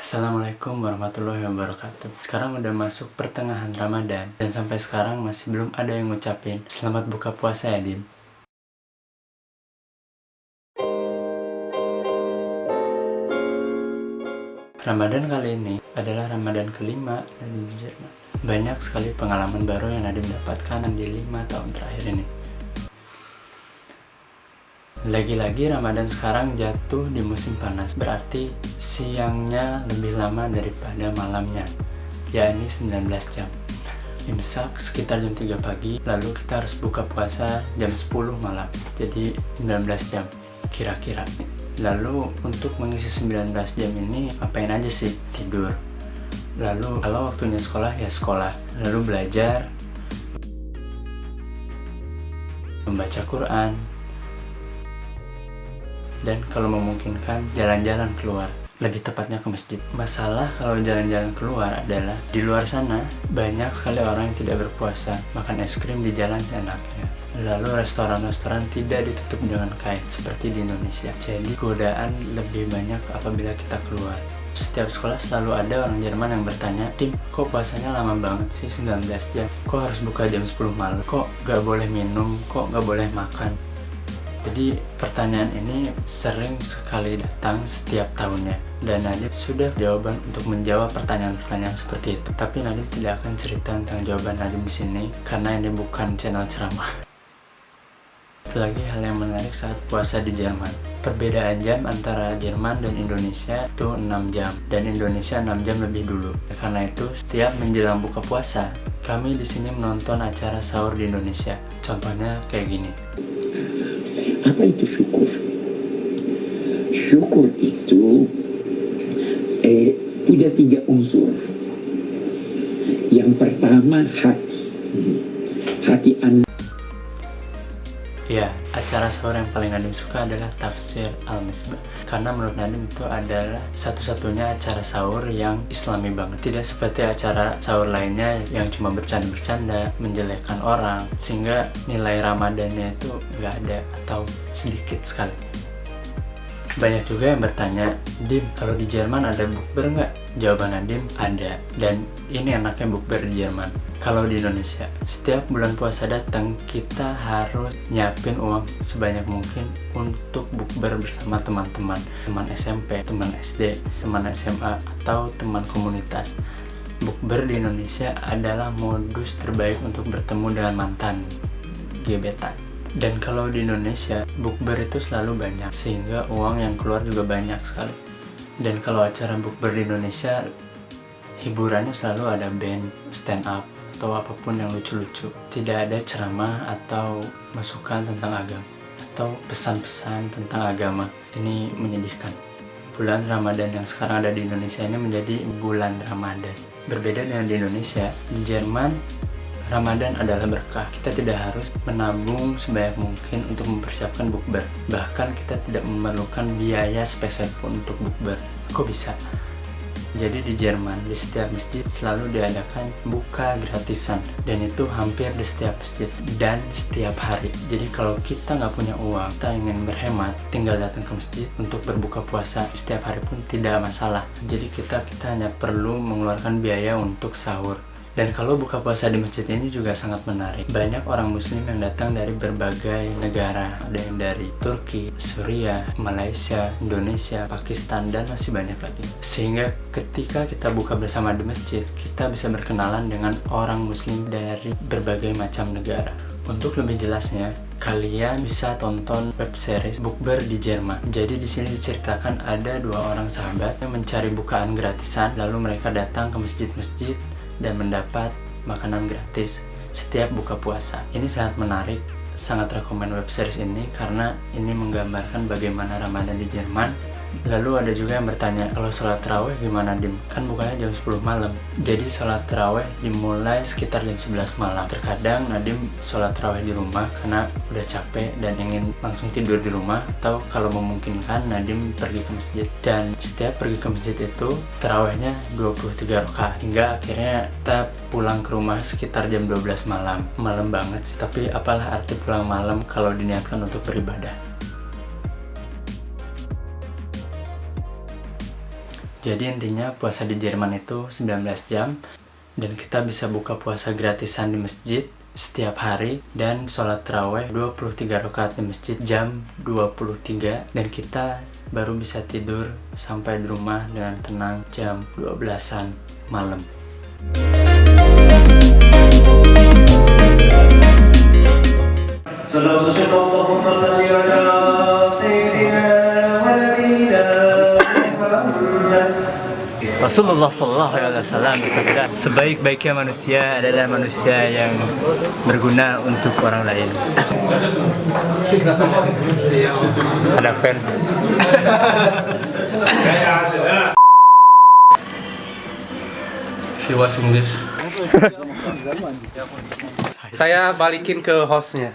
Assalamualaikum warahmatullahi wabarakatuh. Sekarang udah masuk pertengahan Ramadan dan sampai sekarang masih belum ada yang ngucapin selamat buka puasa ya, Dim. Ramadan kali ini adalah Ramadan kelima dan di Jerman. Banyak sekali pengalaman baru yang Nadim dapatkan di 5 tahun terakhir ini. Lagi-lagi Ramadan sekarang jatuh di musim panas, berarti siangnya lebih lama daripada malamnya, yakni 19 jam. Imsak sekitar jam 3 pagi, lalu kita harus buka puasa jam 10 malam, jadi 19 jam kira-kira. Lalu untuk mengisi 19 jam ini apain aja sih? Tidur. Lalu kalau waktunya sekolah ya sekolah, lalu belajar, membaca Quran, dan kalau memungkinkan jalan-jalan keluar, lebih tepatnya ke masjid. Masalah kalau jalan-jalan keluar adalah di luar sana banyak sekali orang yang tidak berpuasa, makan es krim di jalan seenaknya. Lalu restoran-restoran tidak ditutup dengan kain seperti di Indonesia. Jadi godaan lebih banyak apabila kita keluar. Setiap sekolah selalu ada orang Jerman yang bertanya, "Dim, kok puasanya lama banget sih 19 jam? Kok harus buka jam 10 malam? Kok gak boleh minum? Kok gak boleh makan?" Jadi pertanyaan ini sering sekali datang setiap tahunnya, dan Nadim sudah jawaban untuk menjawab pertanyaan-pertanyaan seperti itu. Tapi Nadim tidak akan cerita tentang jawaban Nadim di sini karena ini bukan channel ceramah. Satu lagi hal yang menarik saat puasa di Jerman. Perbedaan jam antara Jerman dan Indonesia itu 6 jam, dan Indonesia 6 jam lebih dulu. Karena itu setiap menjelang buka puasa, kami di sini menonton acara sahur di Indonesia. Contohnya kayak gini. Apa itu syukur? Syukur itu punya 3 unsur. Yang pertama hati. Hati Anda. Ya, acara sahur yang paling Nadim suka adalah Tafsir Al-Misbah. Karena menurut Nadim itu adalah satu-satunya acara sahur yang islami banget. Tidak seperti acara sahur lainnya yang cuma bercanda-bercanda, menjelekkan orang, sehingga nilai Ramadannya itu nggak ada atau sedikit sekali. Banyak juga yang bertanya, "Dim, kalau di Jerman ada bukber nggak?" Jawaban Nadim, ada. Dan ini enaknya bukber di Jerman. Kalau di Indonesia, setiap bulan puasa datang, kita harus nyiapin uang sebanyak mungkin untuk bukber bersama teman-teman. Teman SMP, teman SD, teman SMA, atau teman komunitas. Bukber di Indonesia adalah modus terbaik untuk bertemu dengan mantan gebetan. Dan kalau di Indonesia, bukber itu selalu banyak, sehingga uang yang keluar juga banyak sekali. Dan kalau acara bukber di Indonesia, hiburannya selalu ada band, stand up, atau apapun yang lucu-lucu. Tidak ada ceramah atau masukan tentang agama, atau pesan-pesan tentang agama. Ini menyedihkan. Bulan Ramadan yang sekarang ada di Indonesia ini menjadi bulan Ramadan. Berbeda dengan di Indonesia, di Jerman, Ramadan adalah berkah. Kita tidak harus menabung sebanyak mungkin untuk mempersiapkan bukber. Bahkan kita tidak memerlukan biaya spesial pun untuk bukber. Kok bisa? Jadi di Jerman, di setiap masjid selalu diadakan buka gratisan. Dan itu hampir di setiap masjid dan setiap hari. Jadi kalau kita nggak punya uang, kita ingin berhemat, tinggal datang ke masjid untuk berbuka puasa setiap hari pun tidak masalah. Jadi kita hanya perlu mengeluarkan biaya untuk sahur. Dan kalau buka puasa di masjid ini juga sangat menarik. Banyak orang muslim yang datang dari berbagai negara. Ada yang dari Turki, Suriah, Malaysia, Indonesia, Pakistan, dan masih banyak lagi. Sehingga ketika kita buka bersama di masjid, kita bisa berkenalan dengan orang muslim dari berbagai macam negara. Untuk lebih jelasnya, kalian bisa tonton web series Bukber di Jerman. Jadi di sini diceritakan ada 2 orang sahabat yang mencari bukaan gratisan, lalu mereka datang ke masjid-masjid dan mendapat makanan gratis setiap buka puasa. Ini sangat menarik, sangat rekomen web series ini karena ini menggambarkan bagaimana Ramadan di Jerman. Lalu ada juga yang bertanya, kalau sholat tarawih gimana, Dim? Kan bukanya jam 10 malam. Jadi sholat tarawih dimulai sekitar jam 11 malam. Terkadang Nadim sholat tarawih di rumah karena udah capek dan ingin langsung tidur di rumah, atau kalau memungkinkan Nadim pergi ke masjid. Dan setiap pergi ke masjid itu tarawihnya 23 rakaat, hingga akhirnya kita pulang ke rumah sekitar jam 12 malam. Malam banget sih, tapi apalah arti pulang malam kalau diniatkan untuk beribadah. Jadi intinya puasa di Jerman itu 19 jam dan kita bisa buka puasa gratisan di masjid setiap hari dan sholat taraweh 23 rakaat di masjid jam 23 dan kita baru bisa tidur sampai di rumah dengan tenang jam 12-an malam. Rasulullah Sallallahu Alaihi Wasallam bersabda, sebaik-baiknya manusia adalah manusia yang berguna untuk orang lain. Ada fans. She watching this. Saya balikin ke hostnya.